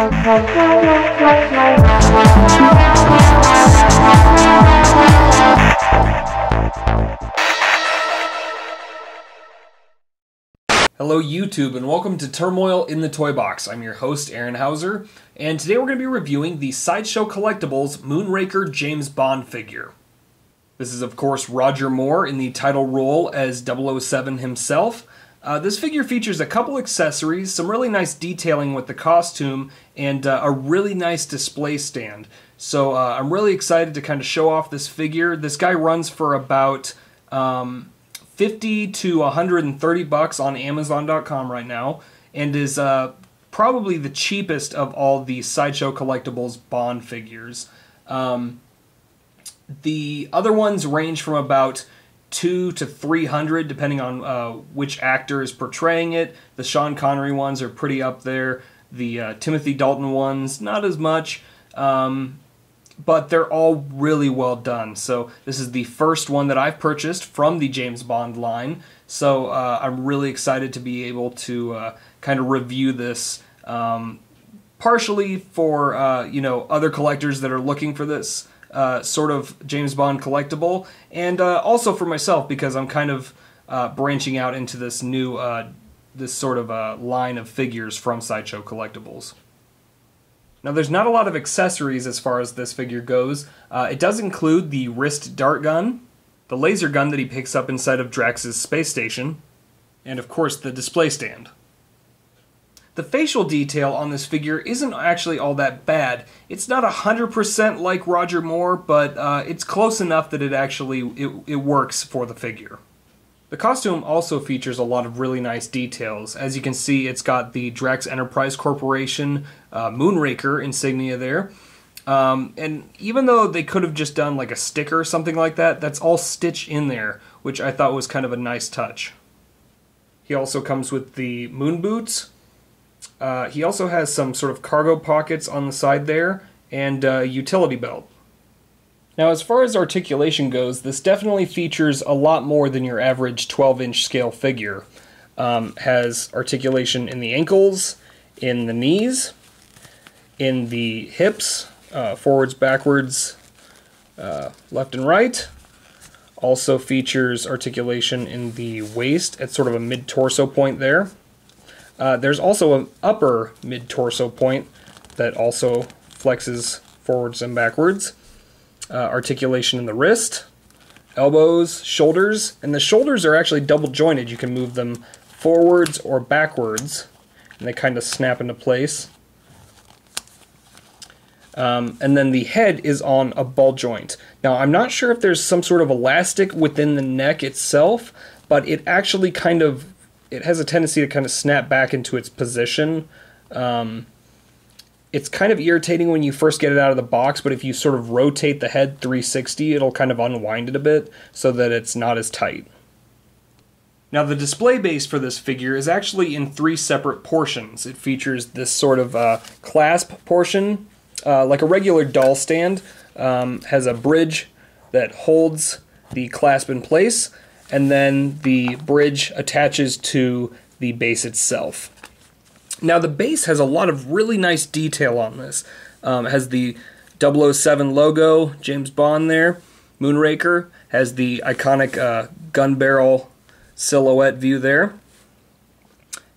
Hello YouTube and welcome to Turmoil in the Toybox. I'm your host Aaron Hauser, and today we're going to be reviewing the Sideshow Collectibles Moonraker James Bond figure. This is of course Roger Moore in the title role as 007 himself. This figure features a couple accessories, some really nice detailing with the costume, and a really nice display stand. So I'm really excited to kind of show off this figure. This guy runs for about 50 to 130 bucks on Amazon.com right now, and is probably the cheapest of all the Sideshow Collectibles Bond figures. The other ones range from about $200 to $300 depending on which actor is portraying it. The Sean Connery ones are pretty up there. The Timothy Dalton ones, not as much. But they're all really well done. So this is the first one that I've purchased from the James Bond line. So I'm really excited to be able to kind of review this, partially for other collectors that are looking for this sort of James Bond collectible, and also for myself because I'm kind of branching out into this new this sort of line of figures from Sideshow Collectibles. Now there's not a lot of accessories as far as this figure goes. It does include the wrist dart gun, the laser gun that he picks up inside of Drax's space station, and of course the display stand. The facial detail on this figure isn't actually all that bad. It's not 100% like Roger Moore, but it's close enough that it works for the figure. The costume also features a lot of really nice details. As you can see, it's got the Drax Enterprise Corporation Moonraker insignia there. And even though they could have just done like a sticker or something like that, that's all stitched in there, which I thought was kind of a nice touch. He also comes with the moon boots. He also has some sort of cargo pockets on the side there, and a utility belt. Now as far as articulation goes, this definitely features a lot more than your average 12-inch scale figure. Has articulation in the ankles, in the knees, in the hips, forwards, backwards, left and right. Also features articulation in the waist at sort of a mid-torso point there. There's also an upper mid-torso point that also flexes forwards and backwards. Articulation in the wrist, elbows, shoulders, and the shoulders are actually double jointed. You can move them forwards or backwards, and they kind of snap into place. And then the head is on a ball joint. Now I'm not sure if there's some sort of elastic within the neck itself, but it actually it has a tendency to kind of snap back into its position. It's kind of irritating when you first get it out of the box, but if you sort of rotate the head 360, it'll kind of unwind it a bit so that it's not as tight. Now the display base for this figure is actually in 3 separate portions. It features this sort of clasp portion, like a regular doll stand, has a bridge that holds the clasp in place, and then the bridge attaches to the base itself. Now the base has a lot of really nice detail on this. It has the 007 logo, James Bond there. Moonraker has the iconic gun barrel silhouette view there.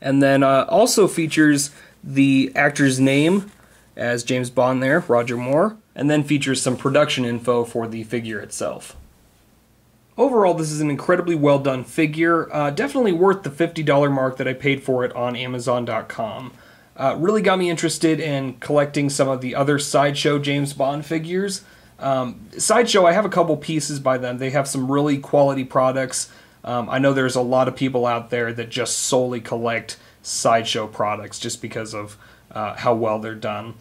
And then also features the actor's name as James Bond there, Roger Moore. And then features some production info for the figure itself. Overall, this is an incredibly well done figure, definitely worth the $50 mark that I paid for it on Amazon.com. Really got me interested in collecting some of the other Sideshow James Bond figures. Sideshow, I have a couple pieces by them. They have some really quality products. I know there's a lot of people out there that just solely collect Sideshow products just because of how well they're done.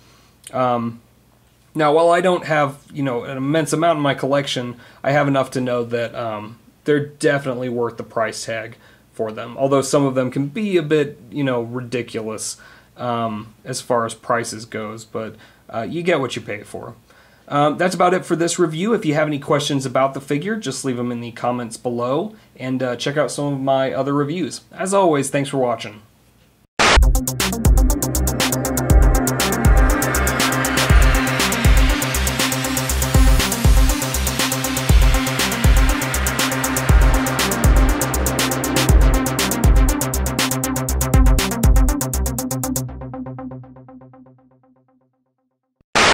Now, while I don't have, an immense amount in my collection, I have enough to know that they're definitely worth the price tag for them. Although some of them can be a bit, ridiculous as far as prices goes, but you get what you pay for. That's about it for this review. If you have any questions about the figure, just leave them in the comments below, and check out some of my other reviews. As always, thanks for watching.